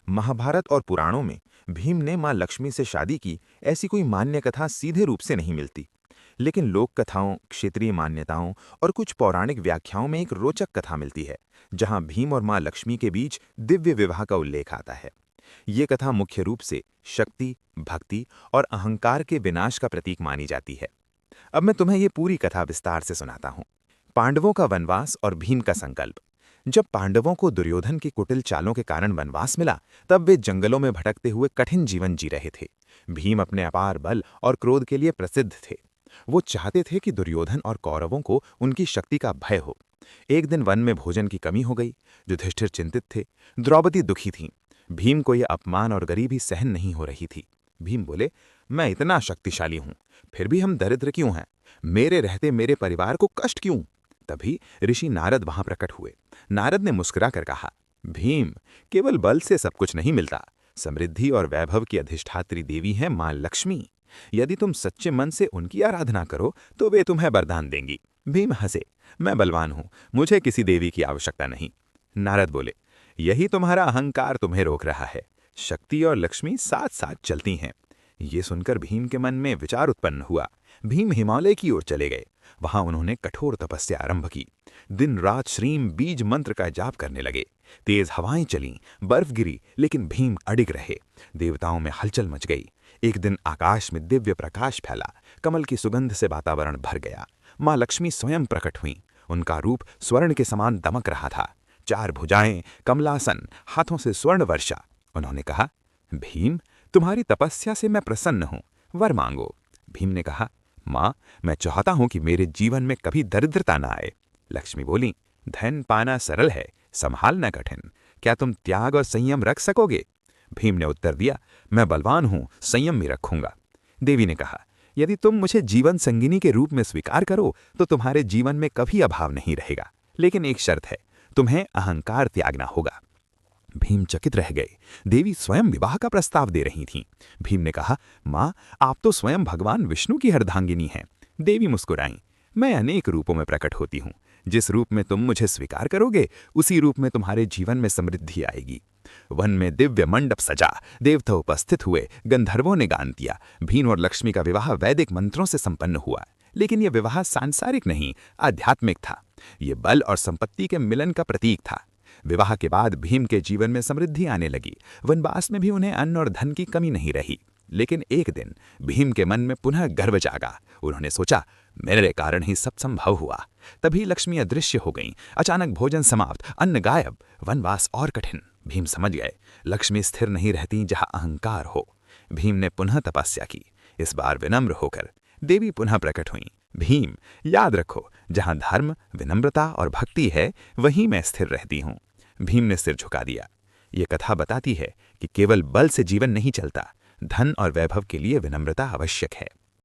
महाभारत और पुराणों में भीम ने मां लक्ष्मी से शादी की ऐसी कोई मान्य कथा सीधे रूप से नहीं मिलती। लेकिन लोक कथाओं, क्षेत्रीय मान्यताओं और कुछ पौराणिक व्याख्याओं में एक रोचक कथा मिलती है, जहां भीम और मां लक्ष्मी के बीच दिव्य विवाह का उल्लेख आता है। ये कथा मुख्य रूप से शक्ति, भक्ति और अहंकार के विनाश का प्रतीक मानी जाती है। अब मैं तुम्हें ये पूरी कथा विस्तार से सुनाता हूँ। पांडवों का वनवास और भीम का संकल्प। जब पांडवों को दुर्योधन की कुटिल चालों के कारण वनवास मिला, तब वे जंगलों में भटकते हुए कठिन जीवन जी रहे थे। भीम अपने अपार बल और क्रोध के लिए प्रसिद्ध थे। वो चाहते थे कि दुर्योधन और कौरवों को उनकी शक्ति का भय हो। एक दिन वन में भोजन की कमी हो गई। युधिष्ठिर चिंतित थे, द्रौपदी दुखी थीं। भीम को यह अपमान और गरीबी सहन नहीं हो रही थी। भीम बोले, मैं इतना शक्तिशाली हूं, फिर भी हम दरिद्र क्यों हैं? मेरे रहते मेरे परिवार को कष्ट क्यों? तभी ऋषि नारद वहां प्रकट हुए। नारद ने मुस्कुराकर कहा, भीम, केवल बल से सब कुछ नहीं मिलता। समृद्धि और वैभव की अधिष्ठात्री देवी है मां लक्ष्मी। यदि तुम सच्चे मन से उनकी आराधना करो तो वे तुम्हें वरदान देंगी। भीम हंसे, मैं बलवान हूं, मुझे किसी देवी की आवश्यकता नहीं। नारद बोले, यही तुम्हारा अहंकार तुम्हें रोक रहा है। शक्ति और लक्ष्मी साथ साथ चलती हैं। ये सुनकर भीम के मन में विचार उत्पन्न हुआ। भीम हिमालय की ओर चले गए। वहां उन्होंने कठोर तपस्या आरंभ की। दिन रात श्रीम बीज मंत्र का जाप करने लगे। तेज हवाएं चलीं, बर्फ गिरी, लेकिन भीम अडिग रहे। देवताओं में हलचल मच गई। एक दिन आकाश में दिव्य प्रकाश फैला। कमल की सुगंध से वातावरण भर गया। मां लक्ष्मी स्वयं प्रकट हुईं। उनका रूप स्वर्ण के समान दमक रहा था। 4 भुजाएं, कमलासन, हाथों से स्वर्ण वर्षा। उन्होंने कहा, भीम, तुम्हारी तपस्या से मैं प्रसन्न हूं, वर मांगो। भीम ने कहा, मां, मैं चाहता हूं कि मेरे जीवन में कभी दरिद्रता न आए। लक्ष्मी बोली, धन पाना सरल है, संभालना कठिन। क्या तुम त्याग और संयम रख सकोगे? भीम ने उत्तर दिया, मैं बलवान हूं, संयम भी रखूंगा। देवी ने कहा, यदि तुम मुझे जीवन संगिनी के रूप में स्वीकार करो तो तुम्हारे जीवन में कभी अभाव नहीं रहेगा। लेकिन एक शर्त है, तुम्हें अहंकार त्यागना होगा। भीम चकित रह गए। देवी स्वयं विवाह का प्रस्ताव दे रही थीं। भीम ने कहा, मां, आप तो स्वयं भगवान विष्णु की अर्धांगिनी हैं। देवी मुस्कुराईं, मैं अनेक रूपों में प्रकट होती हूं। जिस रूप में तुम मुझे स्वीकार करोगे, उसी रूप में तुम्हारे जीवन में समृद्धि आएगी। वन में दिव्य मंडप सजा। देवता उपस्थित हुए। गंधर्वों ने गान दिया। भीम और लक्ष्मी का विवाह वैदिक मंत्रों से संपन्न हुआ। लेकिन यह विवाह सांसारिक नहीं, आध्यात्मिक था। ये बल और संपत्ति के मिलन का प्रतीक था। विवाह के बाद भीम के जीवन में समृद्धि आने लगी। वनवास में भी उन्हें अन्न और धन की कमी नहीं रही। लेकिन एक दिन भीम के मन में पुनः गर्व जागा। उन्होंने सोचा, मेरे कारण ही सब संभव हुआ। तभी लक्ष्मी अदृश्य हो गईं। अचानक भोजन समाप्त, अन्न गायब, वनवास और कठिन। भीम समझ गए, लक्ष्मी स्थिर नहीं रहती जहां अहंकार हो। भीम ने पुनः तपस्या की, इस बार विनम्र होकर। देवी पुनः प्रकट हुईं। भीम, याद रखो, जहां धर्म, विनम्रता और भक्ति है, वहीं मैं स्थिर रहती हूं। भीम ने सिर झुका दिया। ये कथा बताती है कि केवल बल से जीवन नहीं चलता, धन और वैभव के लिए विनम्रता आवश्यक है।